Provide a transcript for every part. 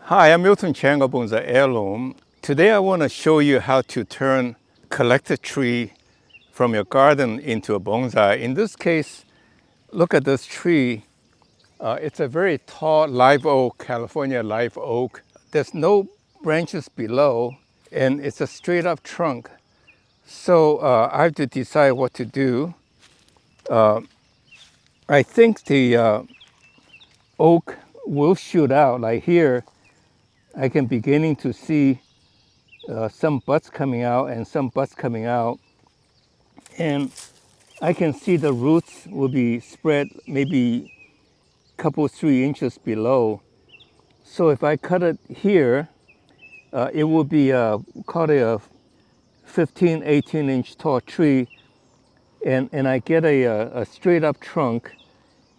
Hi, I'm miltonchang of Bonsaiheirloom. Today I want to show you how to turn collected tree from your garden into a bonsai. In this case, look at this tree. It's a very tall live oak, California live oak. There's no branches below and it's a straight up trunk. So I have to decide what to do. I think the oak will shoot out. Like here, I can beginning to see some buds coming out and some buds coming out. And I can see the roots will be spread maybe a couple, 3 inches below. So if I cut it here, it will be called a 15, 18-inch tall tree. And I get a straight up trunk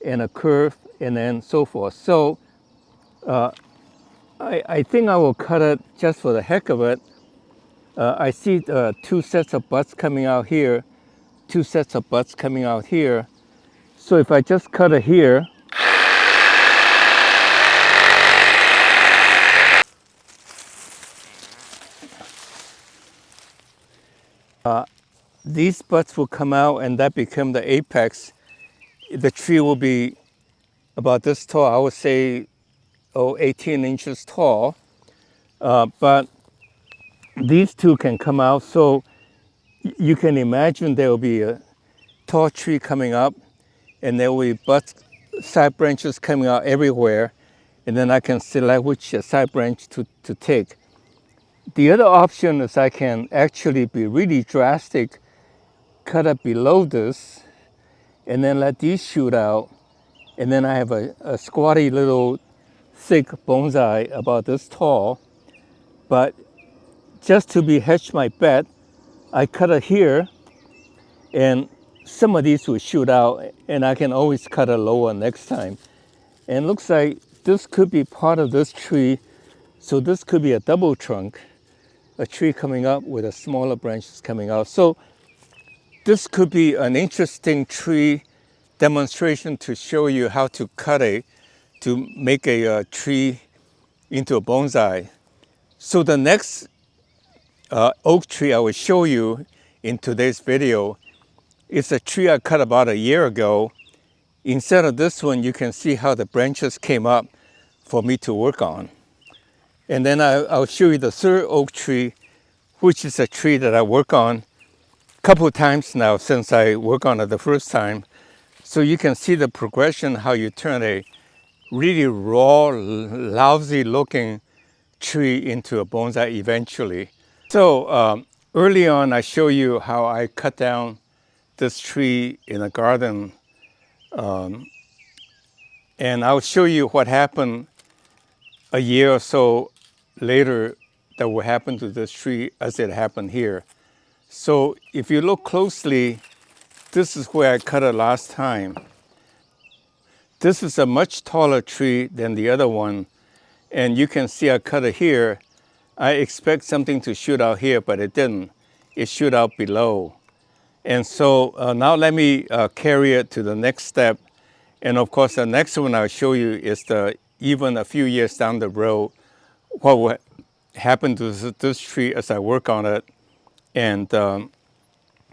and a curve and then so forth. So I think I will cut it just for the heck of it. I see 2 sets of buds coming out here, 2 sets of buds coming out here. So if I just cut it here, these buds will come out and that become the apex. The tree will be about this tall, I would say 18 inches tall. But these two can come out, so you can imagine there will be a tall tree coming up and there will be buds, side branches coming out everywhere, and then I can select which side branch to take. The other option is I can actually be really drastic, cut up below this, and then let these shoot out, and then I have a squatty little thick bonsai about this tall. But just to be hedge my bet, I cut it here, and some of these will shoot out, and I can always cut it lower next time. And it looks like this could be part of this tree, so this could be a double trunk, a tree coming up with a smaller branches coming out. So this could be an interesting tree demonstration to show you how to cut it to make a tree into a bonsai. So the next oak tree I will show you in today's video is a tree I cut about a year ago. Instead of this one, you can see how the branches came up for me to work on. And then I'll show you the third oak tree, which is a tree that I work on a couple of times now since I worked on it the first time. So you can see the progression, how you turn a really raw, lousy looking tree into a bonsai eventually. So early on, I show you how I cut down this tree in a garden. And I'll show you what happened a year or so later that will happen to this tree as it happened here. So if you look closely, this is where I cut it last time. This is a much taller tree than the other one. And you can see I cut it here. I expect something to shoot out here, but it didn't. It shoot out below. And so now let me carry it to the next step. And of course, the next one I'll show you is even a few years down the road, what will happen to this tree as I work on it and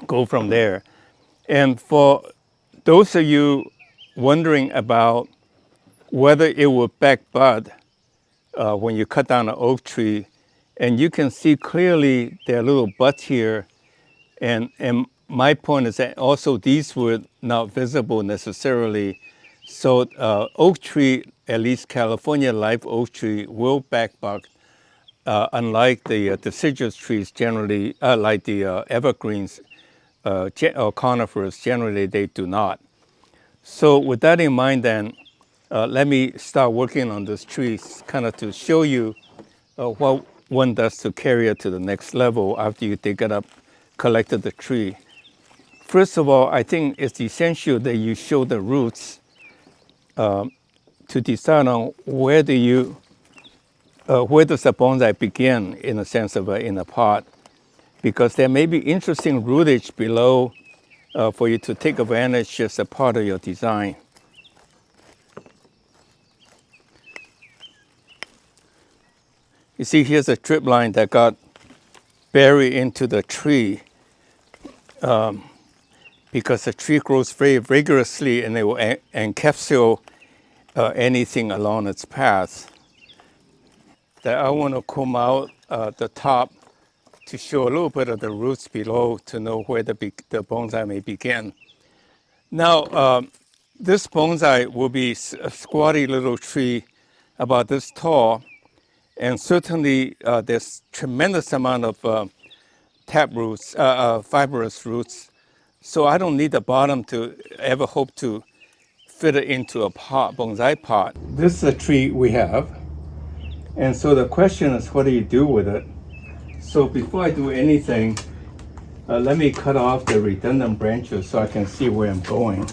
go from there. And for those of you wondering about whether it will back bud when you cut down an oak tree, and you can see clearly there are little buds here. And my point is that also these were not visible necessarily. So oak tree, at least California live oak tree, will back bud, unlike the deciduous trees generally, like the evergreens or conifers, generally they do not. So with that in mind then, let me start working on this tree kind of to show you what one does to carry it to the next level after you dig it up, collected the tree. First of all, I think it's essential that you show the roots to decide on where does the bonsai begin in a sense of in a pot, because there may be interesting rootage below for you to take advantage as a part of your design. You see, here's a drip line that got buried into the tree because the tree grows very vigorously and it will encapsulate anything along its path. That I want to comb out the top to show a little bit of the roots below to know where the bonsai may begin. Now, this bonsai will be a squatty little tree about this tall, and certainly there's tremendous amount of tap roots, fibrous roots. So I don't need the bottom to ever hope to fit it into a pot, bonsai pot. This is a tree we have, and so the question is, what do you do with it? So before I do anything, let me cut off the redundant branches so I can see where I'm going.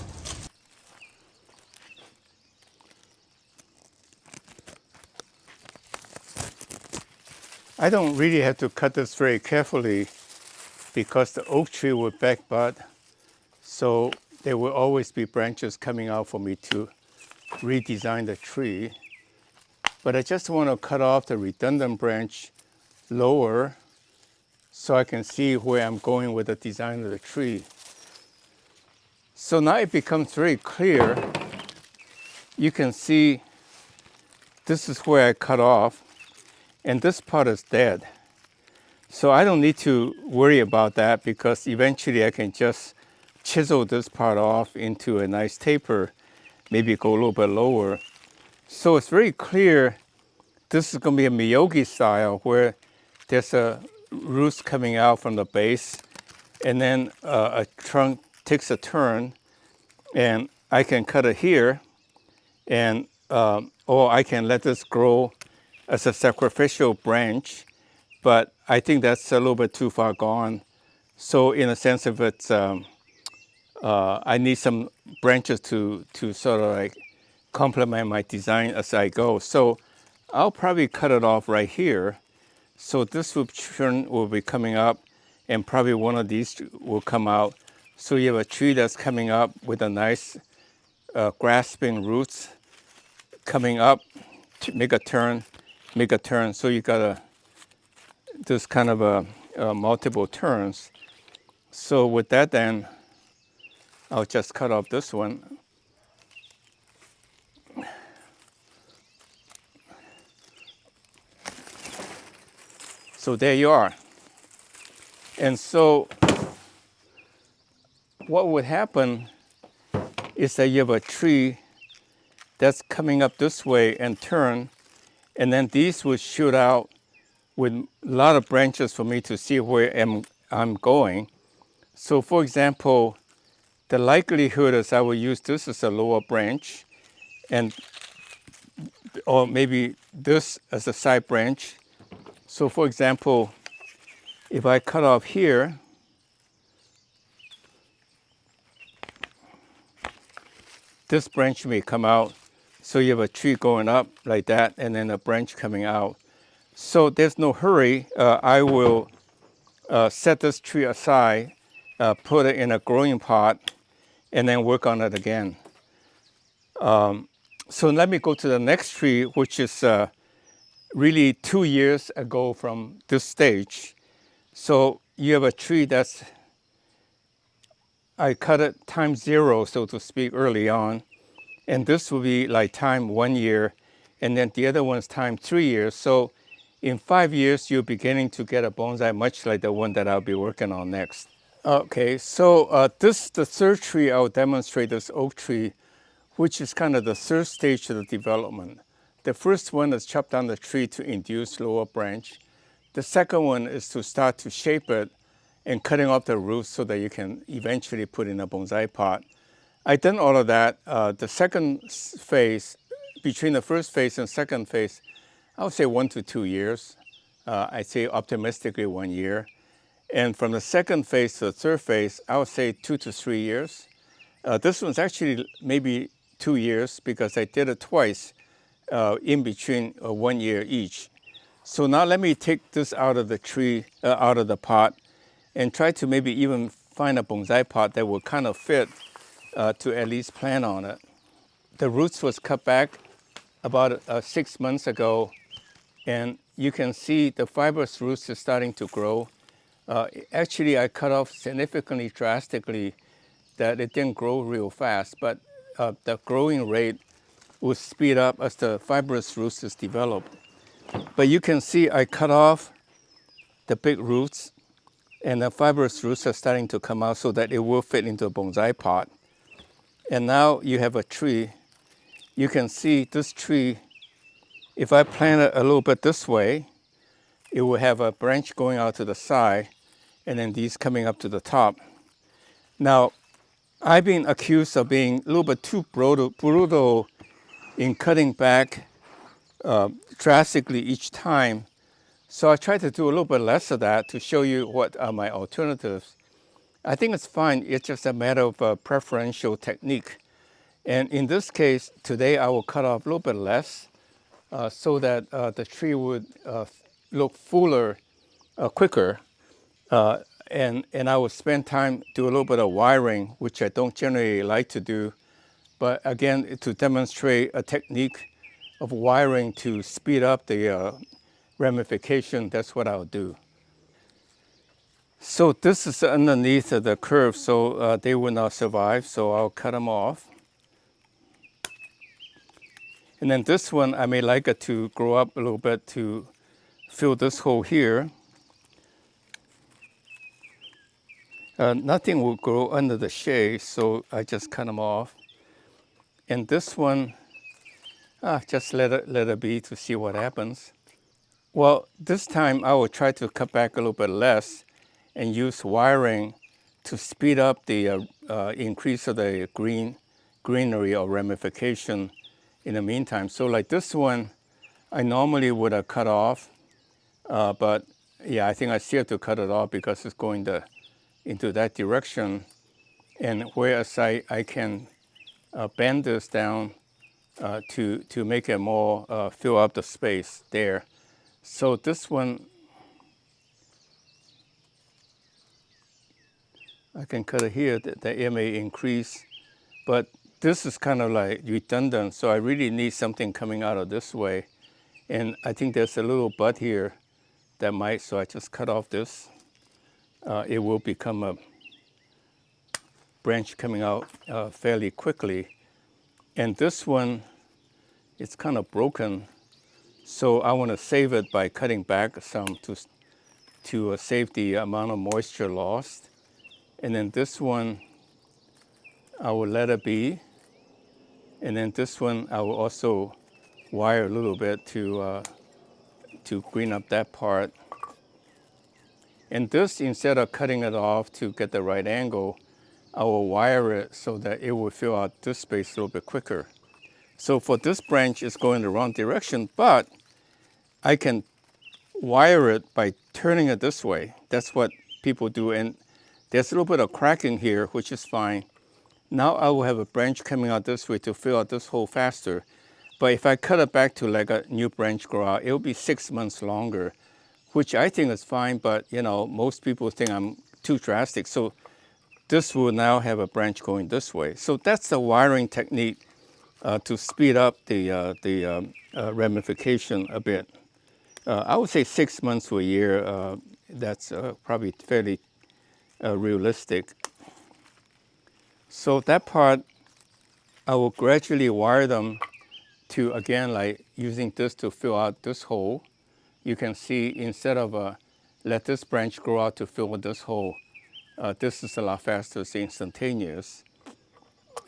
I don't really have to cut this very carefully because the oak tree will back bud, so there will always be branches coming out for me to redesign the tree. But I just want to cut off the redundant branch lower so I can see where I'm going with the design of the tree. So now it becomes very clear. You can see this is where I cut off, and this part is dead. So I don't need to worry about that because eventually I can just chisel this part off into a nice taper, maybe go a little bit lower. So it's very clear this is going to be a Miyagi style where there's a roots coming out from the base, and then a trunk takes a turn, and I can cut it here, and or I can let this grow as a sacrificial branch, but I think that's a little bit too far gone. So in a sense of it, I need some branches to sort of like complement my design as I go. So I'll probably cut it off right here. So this will be coming up, and probably one of these will come out. So you have a tree that's coming up with a nice grasping roots coming up to make a turn, make a turn. So you got this kind of multiple turns. So with that then, I'll just cut off this one. So there you are. And so what would happen is that you have a tree that's coming up this way and turn, and then these would shoot out with a lot of branches for me to see where I'm going. So for example, the likelihood is I will use this as a lower branch, and or maybe this as a side branch. So for example, if I cut off here, this branch may come out. So you have a tree going up like that, and then a branch coming out. So there's no hurry. I will set this tree aside, put it in a growing pot, and then work on it again. So let me go to the next tree, which is really 2 years ago from this stage. So you have a tree that's, I cut it time 0, so to speak, early on. And this will be like time 1 year, and then the other one's time 3 years. So in 5 years, you're beginning to get a bonsai much like the one that I'll be working on next. Okay, so this is the third tree I'll demonstrate, this oak tree, which is kind of the third stage of the development. The first one is chop down the tree to induce lower branch. The second one is to start to shape it and cutting off the roots so that you can eventually put in a bonsai pot. I've done all of that. The second phase, between the first phase and second phase, I would say 1 to 2 years. I'd say optimistically 1 year. And from the second phase to the third phase, I would say 2 to 3 years. This one's actually maybe 2 years because I did it twice in between 1 year each. So now let me take this out of the tree, out of the pot, and try to maybe even find a bonsai pot that will kind of fit to at least plant on it. The roots was cut back about 6 months ago, and you can see the fibrous roots is starting to grow. Actually, I cut off significantly, drastically, that it didn't grow real fast, but the growing rate will speed up as the fibrous roots is developed. But you can see I cut off the big roots, and the fibrous roots are starting to come out so that it will fit into a bonsai pot. And now you have a tree. You can see this tree, if I plant it a little bit this way, it will have a branch going out to the side, and then these coming up to the top. Now, I've been accused of being a little bit too brutal in cutting back drastically each time. So I try to do a little bit less of that to show you what are my alternatives. I think it's fine. It's just a matter of preferential technique. And in this case, today I will cut off a little bit less so that the tree would look fuller quicker. And I will spend time do a little bit of wiring, which I don't generally like to do. But again, to demonstrate a technique of wiring to speed up the ramification, that's what I'll do. So this is underneath the curve, so they will not survive, so I'll cut them off. And then this one, I may like it to grow up a little bit to fill this hole here. Nothing will grow under the shade, so I just cut them off. And this one, just let it be to see what happens. Well, this time I will try to cut back a little bit less and use wiring to speed up the increase of the greenery or ramification in the meantime. So like this one, I normally would have cut off, but yeah, I think I still have to cut it off because it's going into that direction. And whereas I can bend this down to make it more, fill up the space there. So this one, I can cut it here, it may increase, but this is kind of like redundant, so I really need something coming out of this way. And I think there's a little bud here that might, so I just cut off this. It will become a branch coming out fairly quickly. And this one, it's kind of broken, so I want to save it by cutting back some to save the amount of moisture lost. And then this one, I will let it be. And then this one, I will also wire a little bit to green up that part. And this, instead of cutting it off to get the right angle, I will wire it so that it will fill out this space a little bit quicker. So for this branch, it's going the wrong direction, but I can wire it by turning it this way. That's what people do. And there's a little bit of cracking here, which is fine. Now I will have a branch coming out this way to fill out this hole faster. But if I cut it back to like a new branch grow out, it'll be 6 months longer, which I think is fine, but you know, most people think I'm too drastic. So this will now have a branch going this way. So that's the wiring technique to speed up the ramification a bit. I would say 6 months to a year, that's probably fairly realistic. So that part, I will gradually wire them to, again, like using this to fill out this hole. You can see instead of let this branch grow out to fill this hole, this is a lot faster, it's instantaneous.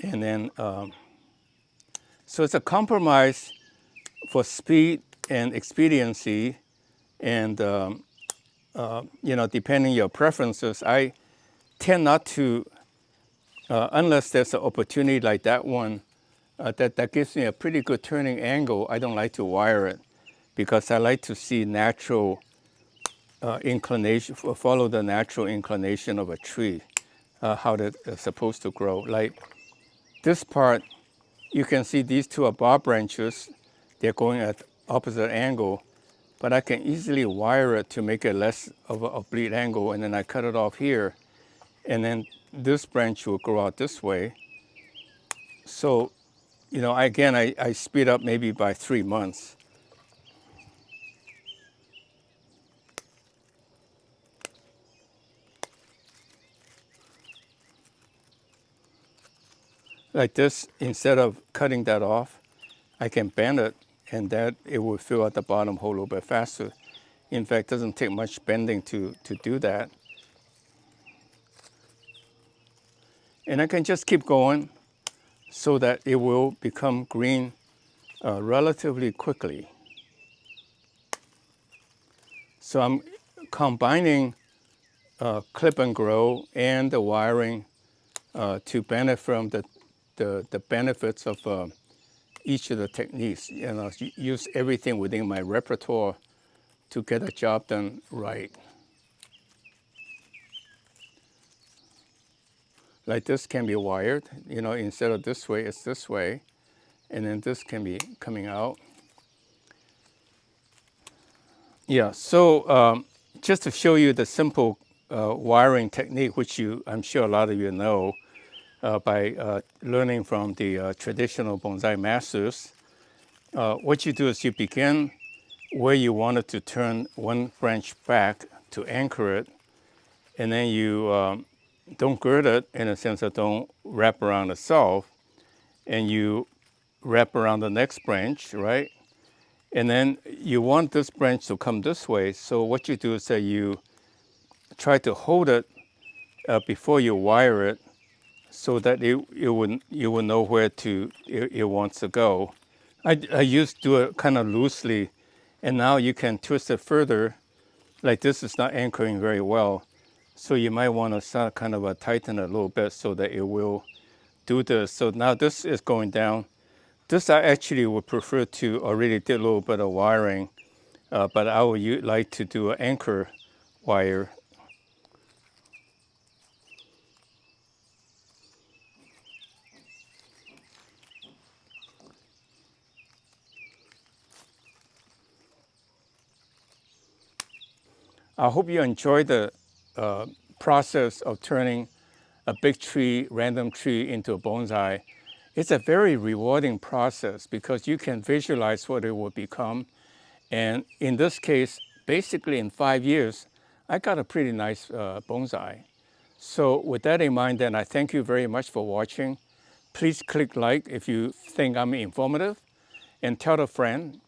And then, so it's a compromise for speed and expediency, and you know, depending on your preferences. I tend not to, unless there's an opportunity like that one, that gives me a pretty good turning angle, I don't like to wire it because I like to see natural inclination, follow the natural inclination of a tree, how it's supposed to grow. Like this part, you can see these two are bar branches. They're going at opposite angle, but I can easily wire it to make it less of an oblique angle, and then I cut it off here, and then this branch will grow out this way. So, you know, again, I speed up maybe by 3 months. like this, instead of cutting that off, I can bend it, and that it will fill out the bottom hole a little bit faster. In fact, it doesn't take much bending to do that. And I can just keep going so that it will become green relatively quickly. So I'm combining clip and grow and the wiring to benefit from the benefits of each of the techniques. Use everything within my repertoire to get a job done right. Like this can be wired, instead of this way, it's this way. And then this can be coming out. Yeah, so just to show you the simple wiring technique, which I'm sure a lot of you know by learning from the traditional bonsai masters, what you do is you begin where you wanted to turn one branch back to anchor it, and then you don't gird it in a sense that don't wrap around itself, and you wrap around the next branch, right? And then you want this branch to come this way, so what you do is that you try to hold it before you wire it, so that you will know where it wants to go. I used to do it kind of loosely, and now you can twist it further. Like this is not anchoring very well, so you might want to start kind of tighten it a little bit so that it will do this. So now this is going down. This I actually would prefer to already did a little bit of wiring, but I would like to do an anchor wire. I hope you enjoy the process of turning a big tree, random tree, into a bonsai. It's a very rewarding process because you can visualize what it will become. And in this case, basically in 5 years, I got a pretty nice bonsai. So with that in mind, then I thank you very much for watching. Please click like if you think I'm informative, and tell a friend.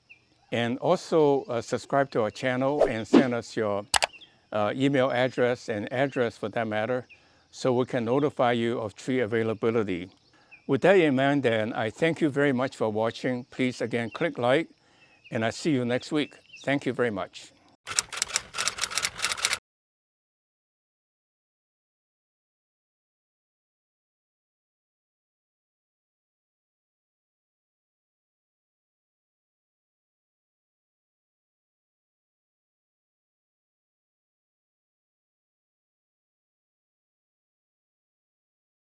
And also subscribe to our channel and send us your email address and address for that matter, so we can notify you of tree availability. With that in mind, then, I thank you very much for watching. Please again click like, and I see you next week. Thank you very much.